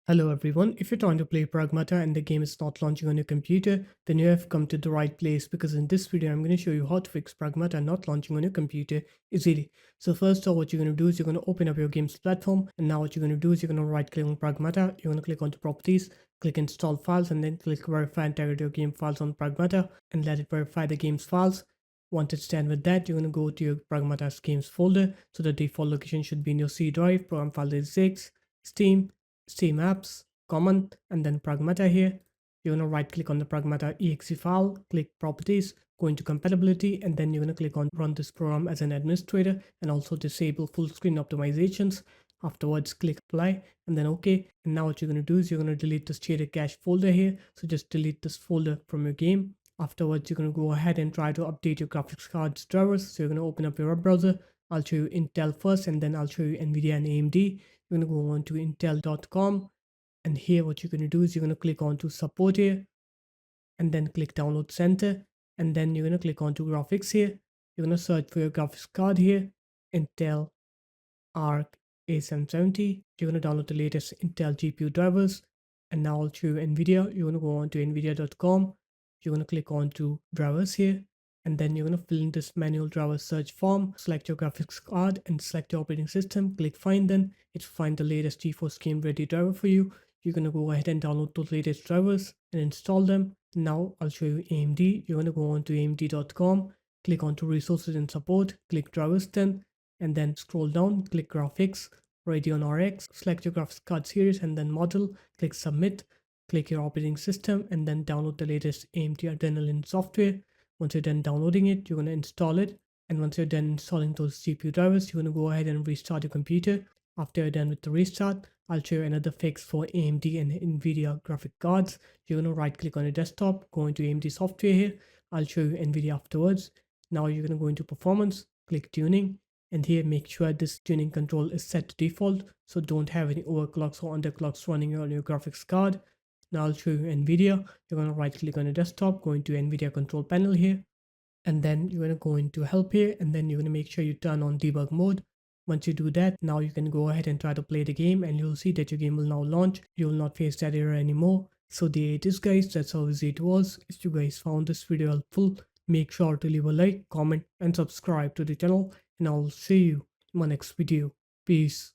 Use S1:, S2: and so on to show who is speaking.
S1: Hello everyone, if you're trying to play Pragmata and the game is not launching on your computer, then you have come to the right place because in this video I'm going to show you how to fix Pragmata not launching on your computer easily. So first off, what you're going to do is you're going to open up your game's platform, and now what you're going to do is you're going to right click on Pragmata, you're going to click onto properties, click install files, and then click verify and target your game files on Pragmata and let it verify the game's files. Once it's done with that, you're going to go to your Pragmata's games folder. So the default location should be in your C drive, program file.exe, Steam, Steam apps, common, and then Pragmata here. You're going to right click on the Pragmata.exe file, click properties, go into compatibility, and then you're going to click on run this program as an administrator and also disable full screen optimizations. Afterwards, click apply and then OK. And now what you're going to do is you're going to delete the shared cache folder here. So just delete this folder from your game. Afterwards, you're going to go ahead and try to update your graphics card's drivers. So you're going to open up your web browser. I'll show you Intel first, and then I'll show you NVIDIA and AMD. You're going to go on to intel.com, and here what you're going to do is you're going to click on to support here and then click download center, and then you're going to click on to graphics here. You're going to search for your graphics card here, Intel Arc A770. You're going to download the latest Intel GPU drivers, and now I'll show you NVIDIA. You're going to go on to nvidia.com. You're going to click on to drivers here, and then you're going to fill in this manual driver search form. Select your graphics card and select your operating system. Click find, then it will find the latest GeForce game ready driver for you. You're going to go ahead and download those latest drivers and install them. Now I'll show you AMD. You're going to go on to amd.com, click on to resources and support, click drivers then, and then scroll down, click graphics, Radeon RX, select your graphics card series and then model, click submit, click your operating system, and then download the latest AMD Adrenalin software. Once you're done downloading it, you're going to install it, and once you're done installing those GPU drivers, you're going to go ahead and restart your computer. After you're done with the restart, I'll show you another fix for AMD and NVIDIA graphic cards. You're going to right click on your desktop, go into AMD software here. I'll show you NVIDIA afterwards. Now you're going to go into performance, click tuning, and here make sure this tuning control is set to default, so don't have any overclocks or underclocks running on your graphics card. Now I'll show you NVIDIA. You're going to right click on your desktop, go into NVIDIA control panel here, and then you're going to go into help here, and then you're going to make sure you turn on debug mode. Once you do that, now you can go ahead and try to play the game, and you'll see that your game will now launch. You will not face that error anymore. So there it is guys, that's how easy it was. If you guys found this video helpful, make sure to leave a like, comment and subscribe to the channel, and I'll see you in my next video. Peace.